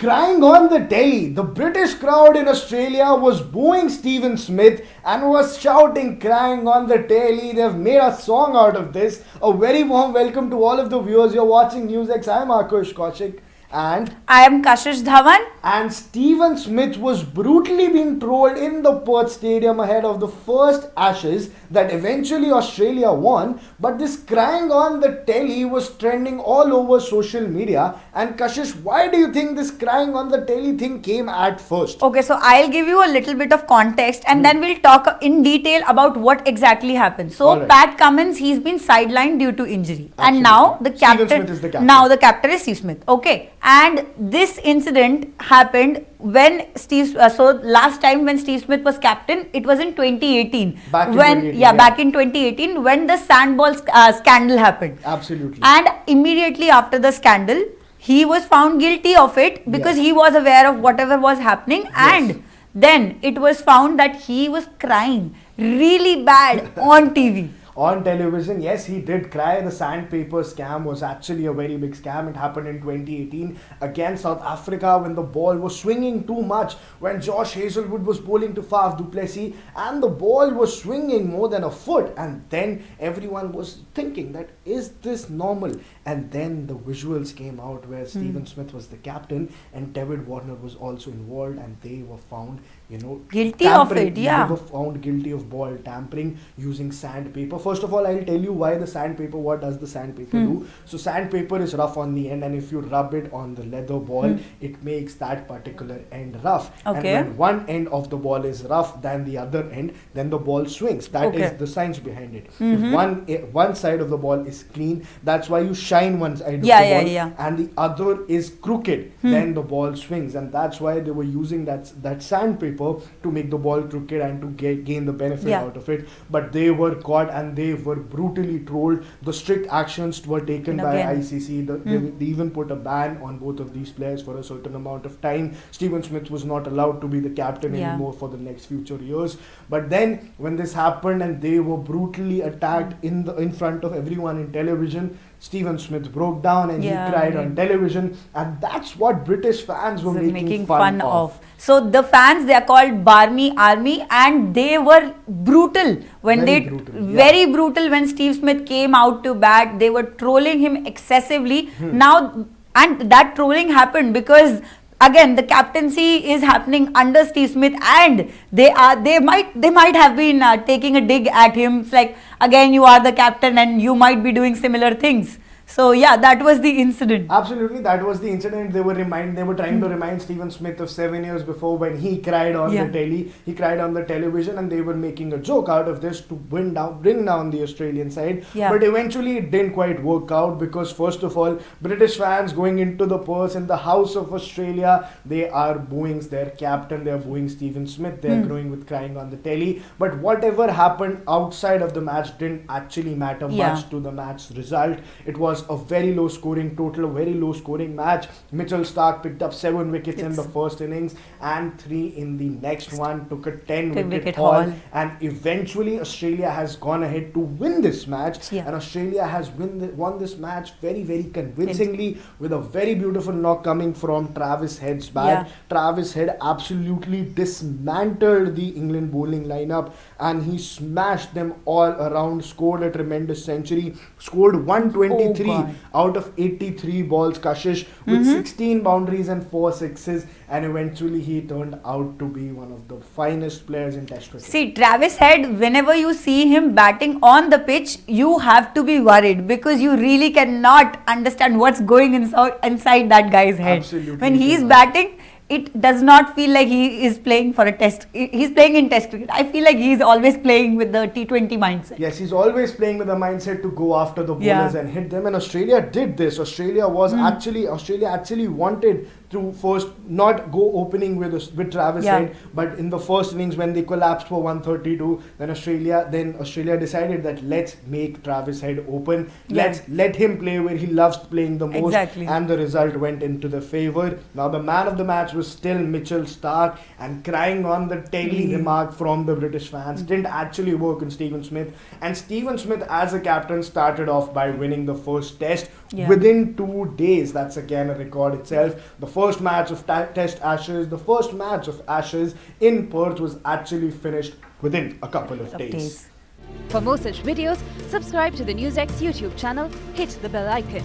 Crying on the telly, the British crowd in Australia was booing Stephen Smith and was shouting, crying on the telly. They've made a song out of this. A very warm welcome to all of the viewers. You're watching NewsX. I'm Akush Kaushik. And I am Kashish Dhawan. And Stephen Smith was brutally being trolled in the Perth Stadium ahead of the first Ashes that eventually Australia won. But this crying on the telly was trending all over social media. And Kashish, why do you think this crying on the telly thing came at first? Okay, so I'll give you a little bit of context and then we'll talk in detail about what exactly happened. So right. Pat Cummins, he's been sidelined due to injury. Absolutely. And now the captain, Stephen Smith is the captain. Now the captain is Steve Smith. Okay. And this incident happened when last time when Steve Smith was captain, it was in 2018. Back in 2018 when the sandball scandal happened. Absolutely. And immediately after the scandal, he was found guilty of it because he was aware of whatever was happening. Yes. And then it was found that he was crying really bad on TV. On television, yes, he did cry. The sandpaper scam was actually a very big scam. It happened in 2018 against South Africa when the ball was swinging too much, when Josh Hazelwood was bowling to Faf du Plessis and the ball was swinging more than a foot, and then everyone was thinking that, is this normal? And then the visuals came out where Stephen Smith was the captain and David Warner was also involved, and they were found, guilty of it. Yeah, they were found guilty of ball tampering using sandpaper. First of all, I'll tell you why the sandpaper, what does the sandpaper do. So sandpaper is rough on the end, and if you rub it on the leather ball, it makes that particular end rough. Okay. And when one end of the ball is rough than the other end, then the ball swings. That is the science behind it. If one side of the ball is clean, that's why you shine one side of the ball, and the other is crooked, then the ball swings. And that's why they were using that sandpaper to make the ball crooked and to gain the benefit out of it. But they were caught and they were brutally trolled. The strict actions were taken by ICC. They even put a ban on both of these players for a certain amount of time. Stephen Smith was not allowed to be the captain anymore for the next future years. But then when this happened and they were brutally attacked in front of everyone in television, Stephen Smith broke down and he cried on television, and that's what British fans were making fun of. So the fans, they are called Barmy Army, and they were brutal when very brutal when Steve Smith came out to bat. They were trolling him excessively. Now, and that trolling happened because again the captaincy is happening under Steve Smith, and they might have been taking a dig at him. It's like, again, you are the captain and you might be doing similar things. So yeah, that was the incident. Absolutely, that was the incident. They were trying to remind Stephen Smith of 7 years before when he cried on the telly. He cried on the television, and they were making a joke out of this to bring down the Australian side. But eventually it didn't quite work out because, first of all, British fans going into the Perth in the House of Australia, they are booing their captain, they are booing Stephen Smith, they are going with crying on the telly. But whatever happened outside of the match didn't actually matter much to the match result. It was a very low scoring match. Mitchell Starc picked up 7 wickets in the first innings and 3 in the next one, took a 10 wicket haul, and eventually Australia has gone ahead to win this match, and Australia has won this match very, very convincingly with a very beautiful knock coming from Travis Head's bat. Travis Head absolutely dismantled the England bowling lineup and he smashed them all around, scored a tremendous century, scored 123 out of 83 balls, Kashish, with 16 boundaries and 4 sixes, and eventually he turned out to be one of the finest players in Test cricket. See, Travis Head, whenever you see him batting on the pitch, you have to be worried because you really cannot understand what's going inside that guy's head. Absolutely. When he's batting, it does not feel like he is playing for a test. He's playing in test cricket. I feel like he's always playing with the T20 mindset. Yes, he's always playing with the mindset to go after the bowlers and hit them. And Australia did this. Australia actually wanted to first not go opening with Travis Head, but in the first innings when they collapsed for 132, then Australia decided that let's make Travis Head open. Let's let him play where he loves playing the most. And the result went into the favour. Now the man of the match was still Mitchell Starc, and crying on the telly remark from the British fans didn't actually work on Stephen Smith. And Stephen Smith as a captain started off by winning the first test within 2 days. That's again a record itself. The first match of Test Ashes, the first match of Ashes in Perth was actually finished within a couple of days. For more such videos, subscribe to the NewsX YouTube channel, hit the bell icon.